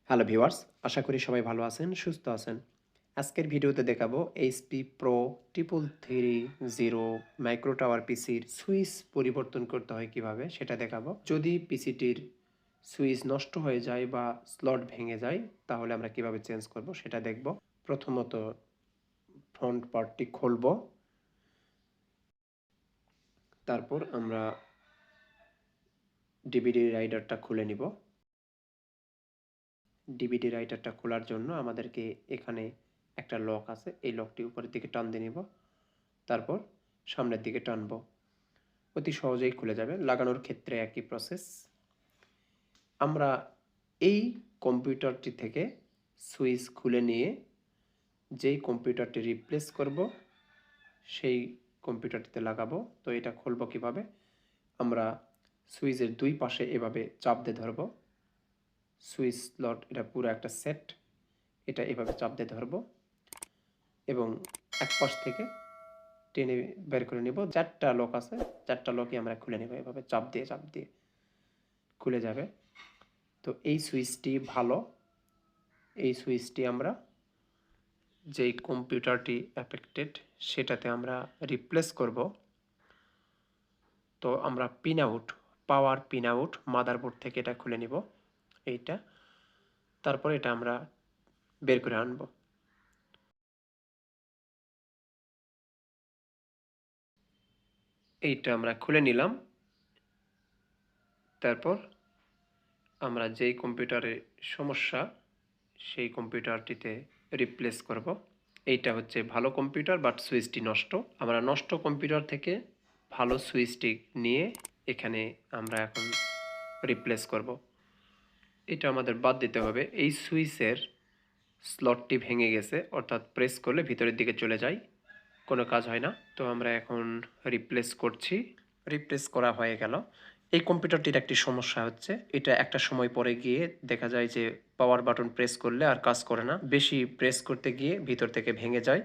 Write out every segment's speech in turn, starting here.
Hello viewers, আশা করি সবাই ভালো আছেন, সুস্থ আছেন। আজকের ভিডিওতে দেখাবো এইচপি প্রো 3330 মাইক্রো টাওয়ার পিসির সুইচ পরিবর্তন করতে হয় কিভাবে সেটা দেখাবো। যদি পিসিটির সুইচ নষ্ট হয়ে যায় বা স্লট ভেঙে যায় তাহলে আমরা কিভাবে চেঞ্জ করব সেটা দেখব। প্রথমত ফ্রন্ট পার্টটি খুলব, তারপর আমরা ডিভিডি রাইডারটা খুলে নিব। ডিভিডি রাইটারটা খোলার জন্য আমাদেরকে এখানে একটা লক আছে, এই লকটি উপরের দিকে টান দিয়ে নিব, তারপর সামনের দিকে টানবো, অতি সহজেই খুলে যাবে। লাগানোর ক্ষেত্রে একই প্রসেস। আমরা এই কম্পিউটারটি থেকে সুইচ খুলে নিয়ে যেই কম্পিউটারটি রিপ্লেস করব সেই কম্পিউটারটিতে লাগাবো। তো এটা খুলব কিভাবে? আমরা সুইচের দুই পাশে এভাবে চাপ দিয়ে ধরবো। সুইচ স্লট এটা পুরো একটা সেট, এটা এভাবে চাপ দিয়ে ধরবো এবং এক পাশ থেকে টেনে বের করে নিব। চারটা লক আছে, চারটা লকই আমরা খুলে নেব, এভাবে চাপ দিয়ে খুলে যাবে। তো এই সুইচটি ভালো, এই সুইচটি আমরা যেই কম্পিউটারটি অ্যাফেক্টেড সেটাতে আমরা রিপ্লেস করব। তো আমরা পিন আউট, পাওয়ার পিন আউট মাদারবোর্ড থেকে এটা খুলে নিব, এইটা। তারপর এটা আমরা বের করে আনব। এইটা আমরা খুলে নিলাম। তারপর আমরা যেই কম্পিউটারে সমস্যা সেই কম্পিউটারটিতে রিপ্লেস করব। এইটা হচ্ছে ভালো কম্পিউটার বাট সুইচটি নষ্ট। আমরা নষ্ট কম্পিউটার থেকে ভালো সুইচটি নিয়ে এখানে আমরা এখন রিপ্লেস করব। এটা আমাদের বাদ দিতে হবে। এই সুইচের স্লটটি ভেঙে গেছে, অর্থাৎ প্রেস করলে ভিতরের দিকে চলে যায়, কোনো কাজ হয় না। তো আমরা এখন রিপ্লেস করছি। রিপ্লেস করা হয়ে গেল। এই কম্পিউটারটির একটি সমস্যা হচ্ছে, এটা একটা সময় পরে গিয়ে দেখা যায় যে পাওয়ার বাটন প্রেস করলে আর কাজ করে না, বেশি প্রেস করতে গিয়ে ভিতর থেকে ভেঙে যায়।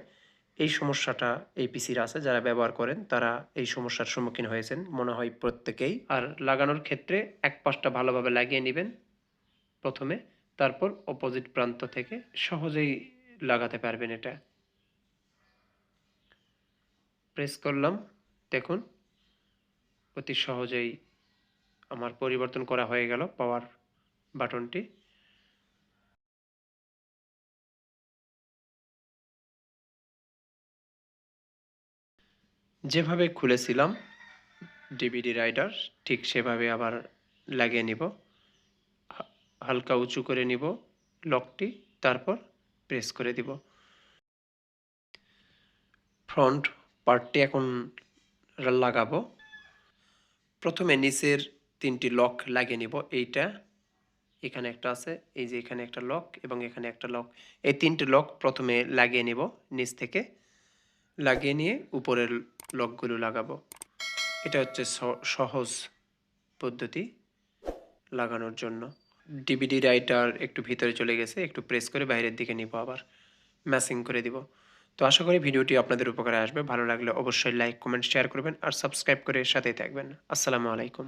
এই সমস্যাটা এই পিসির আছে, যারা ব্যবহার করেন তারা এই সমস্যার সম্মুখীন হয়েছেন মনে হয় প্রত্যেকেই। আর লাগানোর ক্ষেত্রে এক পাশটা ভালোভাবে লাগিয়ে নেবেন প্রথমে, তারপর অপোজিট প্রান্ত থেকে সহজেই লাগাতে পারবেন। এটা প্রেস করলাম, দেখুন অতি সহজেই আমার পরিবর্তন করা হয়ে গেল পাওয়ার বাটনটি। যেভাবে খুলেছিলাম ডিভিডি রাইডার ঠিক সেভাবে আবার লাগিয়ে নিব। হালকা উঁচু করে নিব লকটি, তারপর প্রেস করে দিব। ফ্রন্ট পার্টটি এখন লাগাবো। প্রথমে নিচের তিনটি লক লাগিয়ে নিব। এইটা, এখানে একটা আছে, এই যে এখানে একটা লক এবং এখানে একটা লক, এই তিনটি লক প্রথমে লাগিয়ে নিব। নিচ থেকে লাগিয়ে নিয়ে উপরের লকগুলো লাগাবো। এটা হচ্ছে সহজ পদ্ধতি লাগানোর জন্য। ডিভিডি রাইটার একটু ভিতরে চলে গেছে, একটু প্রেস করে বাইরের দিকে নিব, আবার ম্যাচিং করে দিব। তো আশা করি ভিডিওটি আপনাদের উপকারে আসবে। ভালো লাগলে অবশ্যই লাইক, কমেন্ট, শেয়ার করবেন আর সাবস্ক্রাইব করে সাথেই থাকবেন। আসসালামু আলাইকুম।